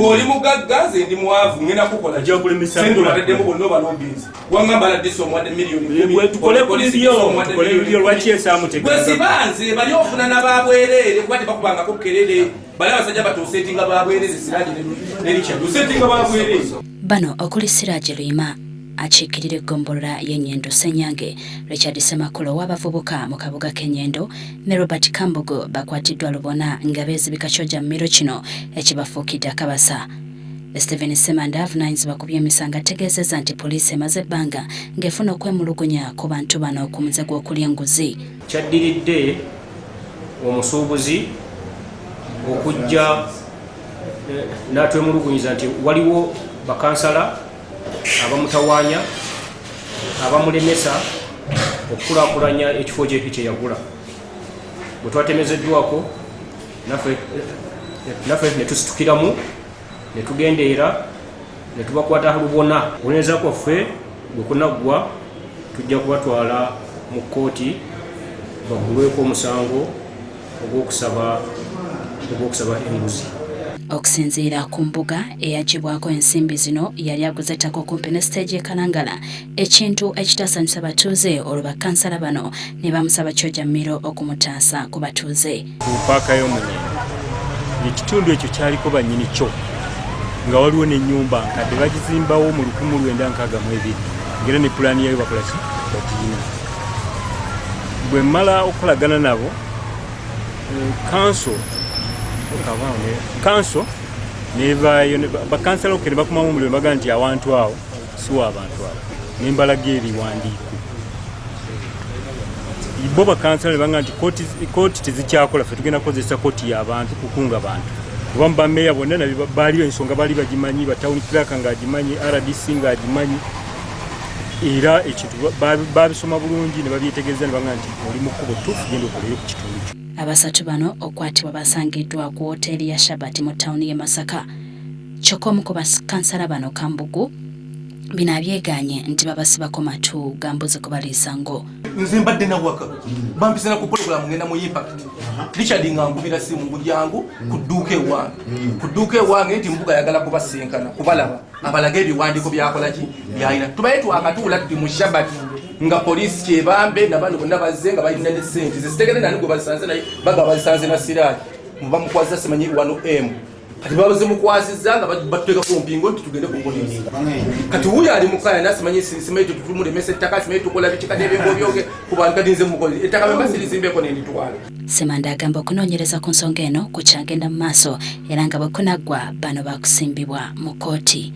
oli mugaggaze ndi mwavu ngena kukola ajja kulemesa sendo bateddemu bonna balobbies wangamba ladde omwadde miliyoni we tukole kulibyo lwaki esaamu tegwe sibanze bali ofuna n'ababwerere kuba tebakubangako kelele bali abasajja batuusetinga babwerere Siraje ne Richard tusetinga babwerere bano okuli Siraje Luyima akiikirira eggombolola y'Ennyendo Ssenyange, Richard Ssemakula w'abavubuka mu kabuga k'Ennyendo ne Robert Kambogo bakwatiddwa lubona nga beezibika kyojja mu miro kino ekibafuukidde akabasa. Stephen Semanda avunaanyizibwa ku by'emisango ategeezezza nti poliisi emaze ebbanga ng'efuna okwemulugunya ku bantu bano ku muze gw'okulya enguzi. Kyaddiridde omusuubuzi okujja n'atwemulugunyiza nti waliwo bakansala abamutawaanya abamulemesa okukulaakulanya ekifo gy'epi kye yagula. Bwe twatemezeddwako naffe ne tusitukiramu ne tugendeera ne tubakwata lubona. Obulemeeza kwaffe bwe kunaggwa tujja kubatwala mu kkooti baggulweko omusango ogw'okusaba enguzi. Okusinziira ku mbuga eyagibwako ensimbi zino yali aguze ettaka okumpi ne siteegi e Kalangala, ekintu ekitasanyusa batuuze olwo bakansala bano ne bamusaba kyojja mmiro okumutaasa ku batuuze. Ku paaka y'Omunyendo ekitundu ekyo kyaliko bannyini kyo nga waliwo n'ennyumba nkadde bagizimbawo mu 1962 ngera ne pulaani yayo bakola ki bagiyina. Bwe mmala okukolagana nabo kanso nevaayo bakansala okere bakumamu omuliro baga nti awantu awo siwa abantu abo nembalaga ebiwandiiko bo bakansala nebanga nti kooti tezikyakola ffe tugenda kukozesa kooti y'abantu kukunga bantu kuba mubameeya bonna nabyo baaliyo ensonga baali bagimanyi batawuni kiraka ng'agimanyi RDC ng'agimanyi era ekintu babisoma bulungi ne babyetegereza ne banga nti oli mu kkubo tuufu genda okoleyo ku kitundu kyo. Abasatu bano okwatibwa basangiddwa ku woteeri ya Shabbat mu ttawuni y'e Masaka. Kyokka omu ku bakansala bano Kambugu bino abyegaanye nti babasibako matu gambuze kubaliisa ngo. Nze mbadde nawaka bampisana ku pulogulamu ngenda mu Impact. Richard ngangubira simu ngulyangu ku dduuka ewange nti mbuga yagala kubasinkana kubalaba abalaga ebiwandiiko byakolaki byayina. Tubaye twakatuula tuti mu Shabbat nga poliisi kyebambe nabano bonna bazze nga balina ne ssente zitegere nani gwe balisanze naye baga balisanze na Siraje bamukwazisa simanyi 1M kati babaze mukwazizza nga batuteeka ku mpingo nti tugende ku poliisi kati wuyo ali mukaya nasimanyi simanyi tutumulemesa ettaka simanyi tukola biki kati ebingo byoge ku bantu kati nze mukozi ettaka bwe basirizimbeko n'enditwala. Semanda agamba okunoonyereza ku nsonga eno kukyagenda mu maaso era nga bwe kunaggwa bano bakusimbibwa mu kkooti.